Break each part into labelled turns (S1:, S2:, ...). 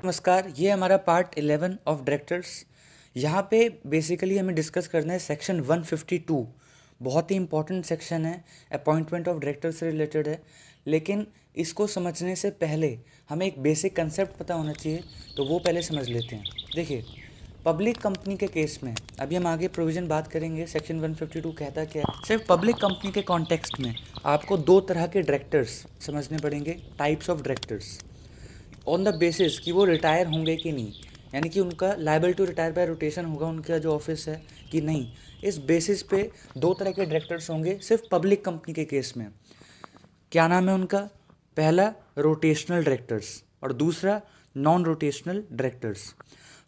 S1: नमस्कार, ये हमारा पार्ट 11 ऑफ डायरेक्टर्स। यहाँ पे बेसिकली हमें डिस्कस करना है सेक्शन 152। बहुत ही इंपॉर्टेंट सेक्शन है, अपॉइंटमेंट ऑफ डायरेक्टर से रिलेटेड है। लेकिन इसको समझने से पहले हमें एक बेसिक कंसेप्ट पता होना चाहिए, तो वो पहले समझ लेते हैं। देखिए, पब्लिक कंपनी के केस में अभी हम आगे प्रोविज़न बात करेंगे। सेक्शन 152 कहता क्या है। सिर्फ पब्लिक कंपनी के कॉन्टेक्स्ट में आपको दो तरह के डायरेक्टर्स समझने पड़ेंगे, types of directors, on the basis कि वो रिटायर होंगे कि नहीं, यानी कि उनका liable to retire by rotation होगा उनका जो ऑफिस है कि नहीं। इस बेसिस पे दो तरह के डायरेक्टर्स होंगे सिर्फ पब्लिक कंपनी के केस में। क्या नाम है उनका? पहला रोटेशनल डायरेक्टर्स और दूसरा non rotational directors.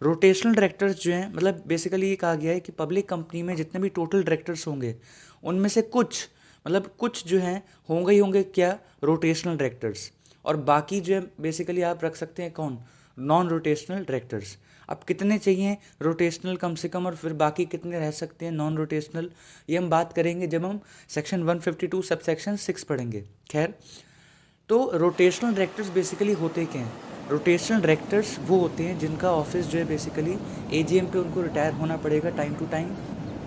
S1: Rotational directors जो हैं, मतलब बेसिकली ये कहा गया है कि पब्लिक कंपनी में जितने भी टोटल डायरेक्टर्स होंगे उनमें से कुछ, मतलब कुछ जो हैं होंगे ही होंगे क्या, रोटेशनल डायरेक्टर्स, और बाकी जो है बेसिकली आप रख सकते हैं कौन, नॉन रोटेशनल डायरेक्टर्स। अब कितने चाहिए रोटेशनल कम से कम, और फिर बाकी कितने रह सकते हैं नॉन रोटेशनल, ये हम बात करेंगे जब हम सेक्शन 152 सब सेक्शन 6 पढ़ेंगे। खैर, तो रोटेशनल डायरेक्टर्स बेसिकली होते क्या हैं? रोटेशनल डायरेक्टर्स वो होते हैं जिनका ऑफिस जो है बेसिकली एजीएम पे उनको रिटायर होना पड़ेगा टाइम टू टाइम।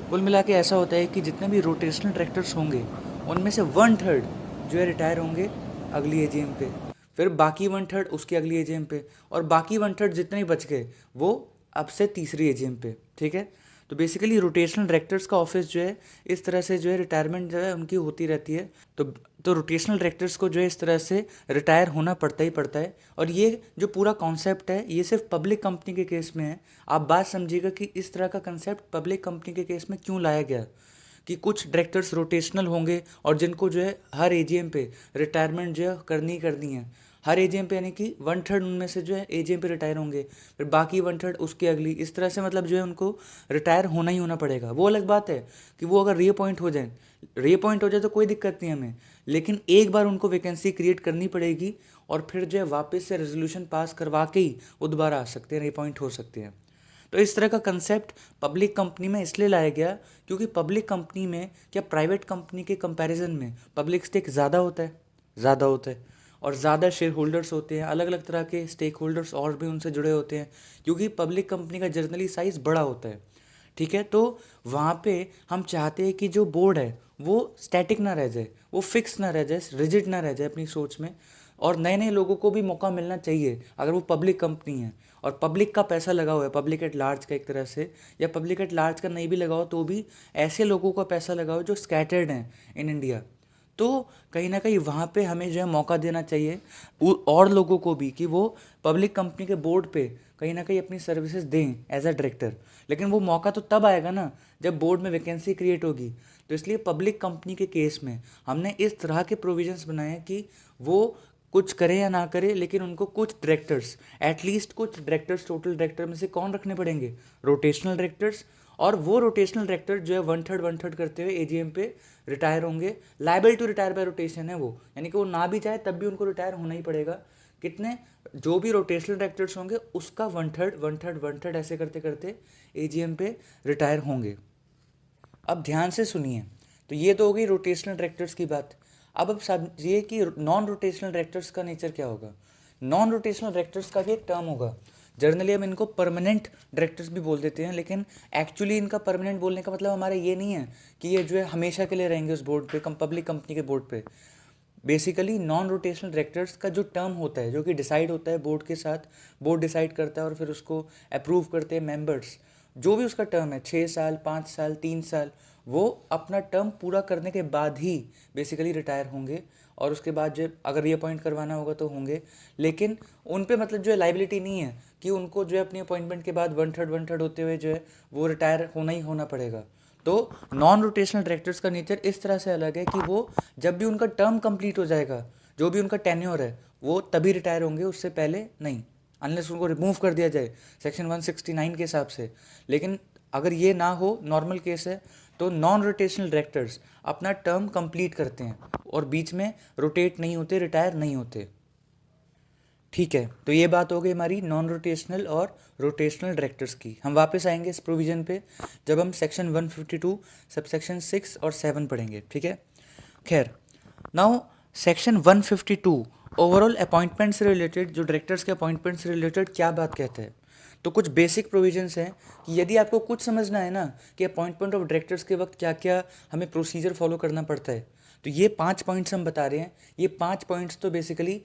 S1: कुल मिला के ऐसा होता है कि जितने भी रोटेशनल डायरेक्टर्स होंगे उनमें से 1/3 जो है रिटायर होंगे अगली एजीएम पे, फिर बाकी 1/3 उसकी अगली एजीएम पे, और बाकी 1/3 जितने बच गए वो अब से तीसरी एजीएम पे। ठीक है, तो बेसिकली रोटेशनल डायरेक्टर्स का ऑफिस जो है इस तरह से जो है रिटायरमेंट जो है उनकी होती रहती है। तो रोटेशनल डायरेक्टर्स को जो है इस तरह से रिटायर होना पड़ता ही पड़ता है। और ये जो पूरा कॉन्सेप्ट है ये सिर्फ पब्लिक कंपनी के केस में है। आप बात समझिएगा कि इस तरह का कंसेप्ट पब्लिक कंपनी के केस में क्यों लाया गया, कि कुछ डायरेक्टर्स रोटेशनल होंगे और जिनको जो है हर एजीएम पे रिटायरमेंट जो है करनी है। हर एजीएम पे यानी कि 1/3 उनमें से जो है एजीएम पे रिटायर होंगे, फिर बाकी 1/3 उसकी अगली, इस तरह से मतलब जो है उनको रिटायर होना ही होना पड़ेगा। वो अलग बात है कि वो अगर रीअपॉइंट हो जाए तो कोई दिक्कत नहीं हमें, लेकिन एक बार उनको वैकेंसी क्रिएट करनी पड़ेगी और फिर जो है वापस से रेजोल्यूशन पास करवा के ही वो दोबारा आ सकते हैं, रीअपॉइंट हो सकते हैं। तो इस तरह का कंसेप्ट पब्लिक कंपनी में इसलिए लाया गया क्योंकि पब्लिक कंपनी में क्या प्राइवेट कंपनी के कंपैरिजन में पब्लिक स्टेक ज़्यादा होता है और ज़्यादा शेयर होल्डर्स होते हैं, अलग अलग तरह के स्टेक होल्डर्स और भी उनसे जुड़े होते हैं, क्योंकि पब्लिक कंपनी का जर्नली साइज़ बड़ा होता है। ठीक है, तो वहाँ पे हम चाहते हैं कि जो बोर्ड है वो स्टैटिक ना रह जाए, वो फिक्स ना रह जाए, रिजिड ना रह जाए अपनी सोच में, और नए नए लोगों को भी मौका मिलना चाहिए अगर वो पब्लिक कंपनी है और पब्लिक का पैसा लगा हुआ है, पब्लिक एट लार्ज का एक तरह से, या पब्लिक एट लार्ज का नहीं भी लगाओ तो भी ऐसे लोगों का पैसा लगाओ जो स्कैटर्ड हैं इन इंडिया। तो कहीं ना कहीं वहाँ पे हमें जो है मौका देना चाहिए और लोगों को भी कि वो पब्लिक कंपनी के बोर्ड पे कहीं ना कहीं अपनी सर्विसेज दें एज अ डायरेक्टर। लेकिन वो मौका तो तब आएगा ना जब बोर्ड में वैकेंसी क्रिएट होगी। तो इसलिए पब्लिक कंपनी के केस में हमने इस तरह के प्रोविजंस बनाए हैं कि वो कुछ करें या ना करें, लेकिन उनको कुछ डायरेक्टर्स, एटलीस्ट कुछ डायरेक्टर्स, टोटल डायरेक्टर में से कौन रखने पड़ेंगे? Rotational directors. और वो रोटेशनल डायरेक्टर जो है 1/3 करते हुए एजीएम पे रिटायर होंगे। Liable to retire by rotation है वो, यानी कि वो ना भी चाहे तब भी उनको रिटायर होना ही पड़ेगा। कितने, जो भी रोटेशनल डायरेक्टर्स होंगे उसका 1/3 ऐसे करते करते एजीएम पे रिटायर होंगे। अब ध्यान से सुनिए, तो ये तो हो गई रोटेशनल डायरेक्टर्स की बात। अब समझिए कि नॉन रोटेशनल डायरेक्टर्स का नेचर क्या होगा। नॉन रोटेशनल डायरेक्टर्स का भी एक टर्म होगा। जनरली हम इनको परमानेंट डायरेक्टर्स भी बोल देते हैं, लेकिन एक्चुअली इनका परमानेंट बोलने का मतलब हमारा ये नहीं है कि ये जो है हमेशा के लिए रहेंगे उस बोर्ड पे, पब्लिक कंपनी के बोर्ड पे। बेसिकली नॉन रोटेशनल डायरेक्टर्स का जो टर्म होता है, जो कि डिसाइड होता है बोर्ड के साथ, बोर्ड डिसाइड करता है और फिर उसको अप्रूव करते हैं मेंबर्स, जो भी उसका टर्म है 6 साल, 5 साल, 3 साल, वो अपना टर्म पूरा करने के बाद ही बेसिकली रिटायर होंगे। और उसके बाद जो अगर रीअपॉइंट करवाना होगा तो होंगे, लेकिन उन पे मतलब जो है लाइबिलिटी नहीं है कि उनको जो है अपनी अपॉइंटमेंट के बाद 1/3 होते हुए जो है वो रिटायर होना ही होना पड़ेगा। तो नॉन रोटेशनल डायरेक्टर्स का नेचर इस तरह से अलग है कि वो जब भी उनका टर्म कंप्लीट हो जाएगा, जो भी उनका टेन्योर है, वो तभी रिटायर होंगे, उससे पहले नहीं, अनलेस उनको रिमूव कर दिया जाए सेक्शन 169 के हिसाब से। लेकिन अगर ये ना हो, नॉर्मल केस है, तो नॉन रोटेशनल डायरेक्टर्स अपना टर्म कंप्लीट करते हैं और बीच में रोटेट नहीं होते, रिटायर नहीं होते। ठीक है, तो ये बात हो गई हमारी नॉन रोटेशनल और रोटेशनल डायरेक्टर्स की। हम वापस आएंगे इस प्रोविज़न पे जब हम सेक्शन 152 सब सेक्शन 6 और 7 पढ़ेंगे। ठीक है, खैर, नाउ सेक्शन 152 ओवरऑल अपॉइंटमेंट से रिलेटेड, जो डायरेक्टर्स के अपॉइंटमेंट से रिलेटेड क्या बात कहते हैं, तो कुछ बेसिक प्रोविजंस हैं कि यदि आपको कुछ समझना है ना कि अपॉइंटमेंट ऑफ डायरेक्टर्स के वक्त क्या क्या हमें प्रोसीजर फॉलो करना पड़ता है, तो ये 5 पॉइंट्स हम बता रहे हैं। ये 5 पॉइंट्स तो बेसिकली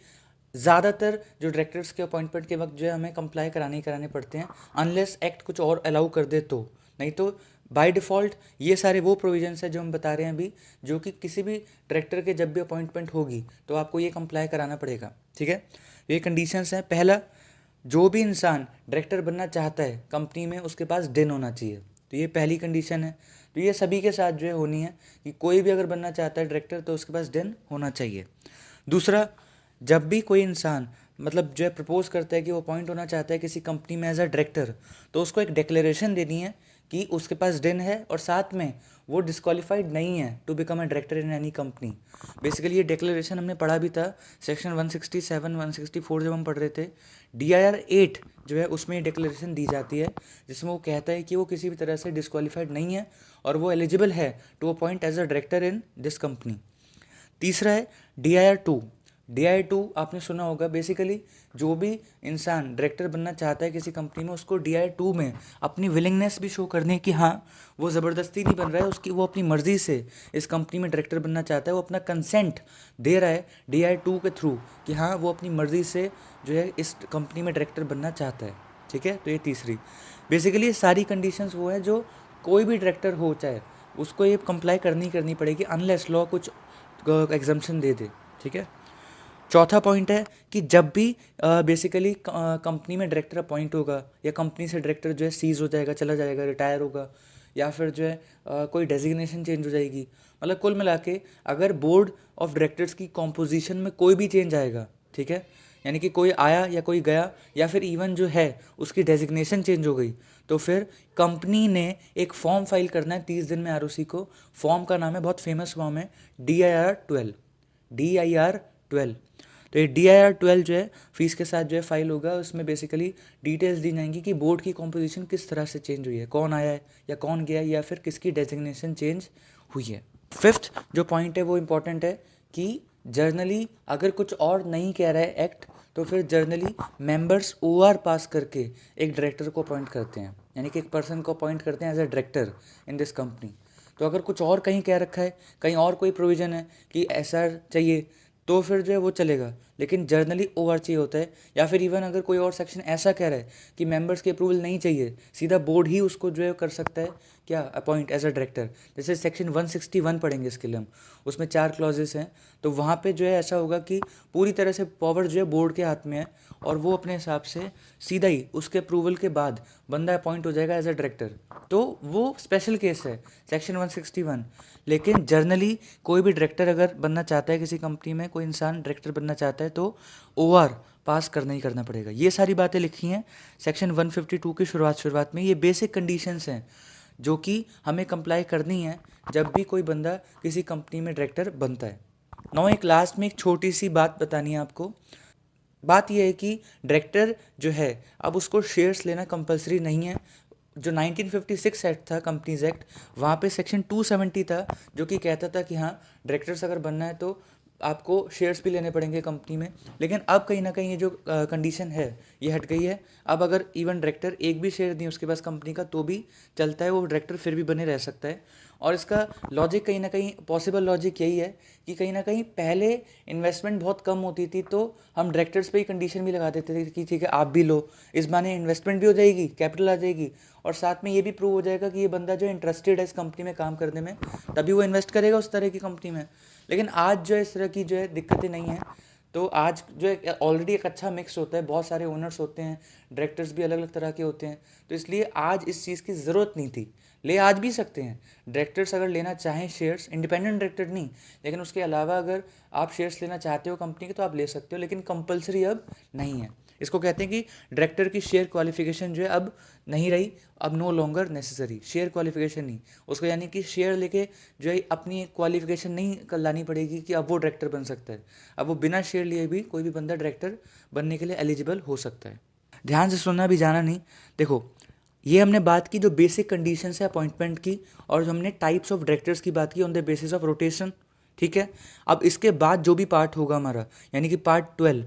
S1: ज़्यादातर जो डायरेक्टर्स के अपॉइंटमेंट के वक्त जो है हमें कंप्लाई कराने ही कराने पड़ते हैं, अनलेस एक्ट कुछ और अलाउ कर दे तो, नहीं तो बाय डिफ़ॉल्ट ये सारे वो प्रोविजंस है जो हम बता रहे हैं अभी, जो कि किसी भी डायरेक्टर के जब भी अपॉइंटमेंट होगी तो आपको ये कंप्लाई कराना पड़ेगा। ठीक है, ये कंडीशंस हैं। पहला, जो भी इंसान डायरेक्टर बनना चाहता है कंपनी में, उसके पास डिन होना चाहिए। तो ये पहली कंडीशन है। तो ये सभी के साथ जो है होनी है कि कोई भी अगर बनना चाहता है डायरेक्टर तो उसके पास डिन होना चाहिए। दूसरा, जब भी कोई इंसान मतलब जो है प्रपोज करता है कि वो अपॉइंट होना चाहता है किसी कंपनी में एज अ डायरेक्टर, तो उसको एक डिक्लेरेशन देनी है कि उसके पास डिन है और साथ में वो डिस्क्वालीफाइड नहीं है to become a director in any company. Basically ये डिक्लेरेशन हमने पढ़ा भी था सेक्शन 167 164 जब हम पढ़ रहे थे। DIR 8 जो है उसमें ये डिक्लेरेशन दी जाती है, जिसमें वो कहता है कि वो किसी भी तरह से डिस्क्वालीफाइड नहीं है और वो एलिजिबल है to appoint as a director in this company. तीसरा है DIR 2। DIR 2 आपने सुना होगा। बेसिकली जो भी इंसान डायरेक्टर बनना चाहता है किसी कंपनी में, उसको DIR 2 में अपनी विलिंगनेस भी शो करनी है कि हाँ वो ज़बरदस्ती नहीं बन रहा है, उसकी वो अपनी मर्ज़ी से इस कंपनी में डायरेक्टर बनना चाहता है, वो अपना कंसेंट दे रहा है DIR 2 के थ्रू कि हाँ वो अपनी मर्ज़ी से जो है इस कंपनी में डायरेक्टर बनना चाहता है। ठीक है, तो ये तीसरी। बेसिकली ये सारी कंडीशंस वो है जो कोई भी डायरेक्टर हो चाहे उसको ये कंप्लाई करनी पड़ेगी, अनलेस लॉ कुछ एग्जम्पशन दे दे। ठीक है, चौथा पॉइंट है कि जब भी बेसिकली कंपनी में डायरेक्टर अपॉइंट होगा या कंपनी से डायरेक्टर जो है सीज हो जाएगा, चला जाएगा, रिटायर होगा, या फिर जो है कोई डेजिग्नेशन चेंज हो जाएगी, मतलब कुल मिला के अगर बोर्ड ऑफ डायरेक्टर्स की कॉम्पोजिशन में कोई भी चेंज आएगा, ठीक है, यानी कि कोई आया या कोई गया या फिर इवन जो है उसकी डेजिग्नेशन चेंज हो गई, तो फिर कंपनी ने एक फॉर्म फाइल करना है 30 दिन में ROC को। फॉर्म का नाम है, बहुत फेमस फॉर्म है, DIR 12। DIR 12। तो ये DIR 12 जो है फीस के साथ जो है फाइल होगा। उसमें बेसिकली डिटेल्स दी जाएंगी कि बोर्ड की कॉम्पोजिशन किस तरह से चेंज हुई है, कौन आया है या कौन गया है, या फिर किसकी डेजिग्नेशन चेंज हुई है। फिफ्थ जो पॉइंट है वो इम्पॉर्टेंट है कि जर्नली अगर कुछ और नहीं कह रहा है एक्ट, तो फिर जर्नली मेंबर्स OR पास करके एक डायरेक्टर को अपॉइंट करते हैं, यानी कि एक पर्सन को अपॉइंट करते हैं as a director in this company. तो अगर कुछ और कहीं कह रखा है, कहीं और कोई प्रोविज़न है कि ऐसा चाहिए, तो फिर जो है वो चलेगा, लेकिन जर्नली OR चाहिए होता है। या फिर इवन अगर कोई और सेक्शन ऐसा कह रहा है कि मेंबर्स की अप्रूवल नहीं चाहिए, सीधा बोर्ड ही उसको जो है कर सकता है क्या, अपॉइंट एज अ डायरेक्टर। जैसे सेक्शन 161 पढ़ेंगे इसके लिए हम, उसमें 4 क्लॉजेस हैं, तो वहाँ पे जो है ऐसा होगा कि पूरी तरह से पावर जो है बोर्ड के हाथ में है और वो अपने हिसाब से सीधा ही उसके अप्रूवल के बाद बंदा अपॉइंट हो जाएगा एज अ डायरेक्टर। तो वो स्पेशल केस है सेक्शन 161। लेकिन जर्नली कोई भी डायरेक्टर अगर बनना चाहता है किसी कंपनी में, कोई इंसान डायरेक्टर बनना चाहता है, तो OR पास करना ही करना पड़ेगा। ये सारी बातें लिखी हैं सेक्शन 152 की शुरुआत में। ये बेसिक कंडीशंस हैं जो कि हमें कंप्लाई करनी है जब भी कोई बंदा किसी कंपनी में डायरेक्टर बनता है। नौ एक लास्ट में एक छोटी सी बात बतानी है आपको। बात यह है कि डायरेक्टर जो है अब उसको शेयर्स लेना कंपलसरी नहीं है। जो 1956 एक्ट था, कंपनीज एक्ट, वहाँ पे सेक्शन 270 था जो कि कहता था कि हाँ डायरेक्टर्स अगर बनना है तो आपको शेयर्स भी लेने पड़ेंगे कंपनी में। लेकिन अब कहीं ना कहीं ये जो कंडीशन है ये हट गई है। अब अगर इवन डायरेक्टर एक भी शेयर नहीं उसके पास कंपनी का तो भी चलता है, वो डायरेक्टर फिर भी बने रह सकता है। और इसका लॉजिक कहीं ना कहीं, पॉसिबल लॉजिक यही है कि कहीं ना कहीं पहले इन्वेस्टमेंट बहुत कम होती थी, तो हम डायरेक्टर्स पे ही कंडीशन भी लगा देते थे कि ठीक है आप भी लो, इस बहाने इन्वेस्टमेंट भी हो जाएगी, कैपिटल आ जाएगी, और साथ में ये भी प्रूव हो जाएगा कि ये बंदा जो इंटरेस्टेड है इस कंपनी में काम करने में, तभी वो इन्वेस्ट करेगा उस तरह की कंपनी में। लेकिन आज जो है इस तरह की जो है दिक्कतें नहीं हैं। तो आज जो है ऑलरेडी एक अच्छा मिक्स होता है, बहुत सारे ओनर्स होते हैं, डायरेक्टर्स भी अलग अलग तरह के होते हैं, तो इसलिए आज इस चीज़ की ज़रूरत नहीं थी। ले आज भी सकते हैं डायरेक्टर्स अगर लेना चाहें शेयर्स, इंडिपेंडेंट डायरेक्टर नहीं, लेकिन उसके अलावा अगर आप शेयर्स लेना चाहते हो कंपनी के तो आप ले सकते हो, लेकिन कंपलसरी अब नहीं है। इसको कहते हैं कि डायरेक्टर की शेयर क्वालिफिकेशन जो है अब नहीं रही, अब no longer necessary. Share qualification नहीं उसको, यानी कि शेयर लेके जो है अपनी क्वालिफिकेशन नहीं लानी पड़ेगी कि अब वो डायरेक्टर बन सकता है। अब वो बिना शेयर लिए भी कोई भी बंदा डायरेक्टर बनने के लिए एलिजिबल हो सकता है। ध्यान से सुनना, भी जाना नहीं। देखो ये हमने बात की जो बेसिक कंडीशंस है अपॉइंटमेंट की, और जो हमने टाइप्स ऑफ डायरेक्टर्स की बात की on the basis of rotation, ठीक है। अब इसके बाद जो भी पार्ट होगा हमारा, यानी कि पार्ट 12,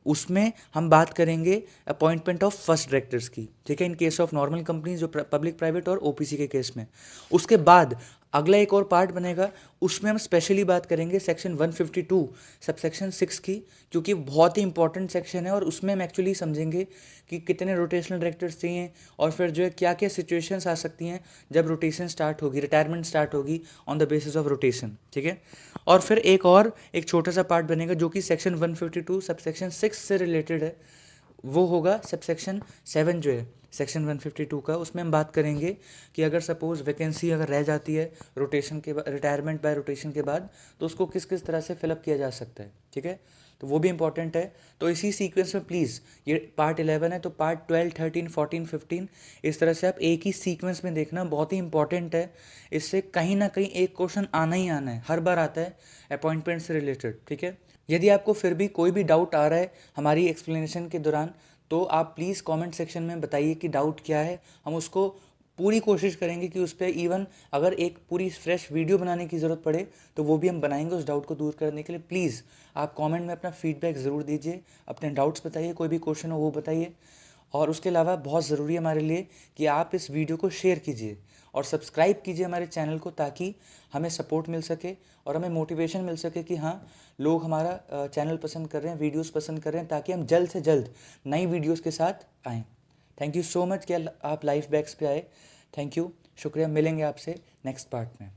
S1: उसमें हम बात करेंगे अपॉइंटमेंट ऑफ फर्स्ट डायरेक्टर्स की, ठीक है, in case of normal companies, जो पब्लिक प्राइवेट और ओपीसी के केस में। उसके बाद अगला एक और पार्ट बनेगा, उसमें हम स्पेशली बात करेंगे सेक्शन 152 सबसेक्शन 6 की, क्योंकि बहुत ही इंपॉर्टेंट सेक्शन है और उसमें हम एक्चुअली समझेंगे कि कितने रोटेशनल डायरेक्टर्स चाहिए और फिर जो है क्या क्या सिचुएशंस आ सकती हैं जब रोटेशन स्टार्ट होगी, रिटायरमेंट स्टार्ट होगी on the basis of rotation, ठीक है। और फिर एक छोटा सा पार्ट बनेगा जो कि सेक्शन 152 सबसेक्शन 6 से रिलेटेड है, वो होगा सबसेक्शन 7 जो है सेक्शन 152 का। उसमें हम बात करेंगे कि अगर सपोज वैकेंसी अगर रह जाती है रोटेशन के बाद, रिटायरमेंट बाय रोटेशन के बाद, तो उसको किस किस तरह से फिलअप किया जा सकता है, ठीक है। तो वो भी इंपॉर्टेंट है। तो इसी सीक्वेंस में प्लीज़, ये पार्ट 11 है तो पार्ट 12, 13, 14, 15 इस तरह से आप एक ही सीक्वेंस में देखना, बहुत ही इंपॉर्टेंट है। इससे कहीं ना कहीं एक क्वेश्चन आना ही आना है, हर बार आता है अपॉइंटमेंट से रिलेटेड, ठीक है। यदि आपको फिर भी कोई भी डाउट आ रहा है हमारी एक्सप्लेनेशन के दौरान, तो आप प्लीज़ कमेंट सेक्शन में बताइए कि डाउट क्या है। हम उसको पूरी कोशिश करेंगे कि उस पर इवन अगर एक पूरी फ्रेश वीडियो बनाने की ज़रूरत पड़े तो वो भी हम बनाएंगे उस डाउट को दूर करने के लिए। प्लीज़ आप कमेंट में अपना फीडबैक ज़रूर दीजिए, अपने डाउट्स बताइए, कोई भी क्वेश्चन हो वो बताइए। और उसके अलावा बहुत ज़रूरी है हमारे लिए कि आप इस वीडियो को शेयर कीजिए और सब्सक्राइब कीजिए हमारे चैनल को, ताकि हमें सपोर्ट मिल सके और हमें मोटिवेशन मिल सके कि हाँ, लोग हमारा चैनल पसंद कर रहे हैं, वीडियोस पसंद कर रहे हैं, ताकि हम जल्द से जल्द नई वीडियोस के साथ आएँ। थैंक यू सो मच कि आप लाइफ बैक्स पे आए। थैंक यू, शुक्रिया। मिलेंगे आपसे नेक्स्ट पार्ट में।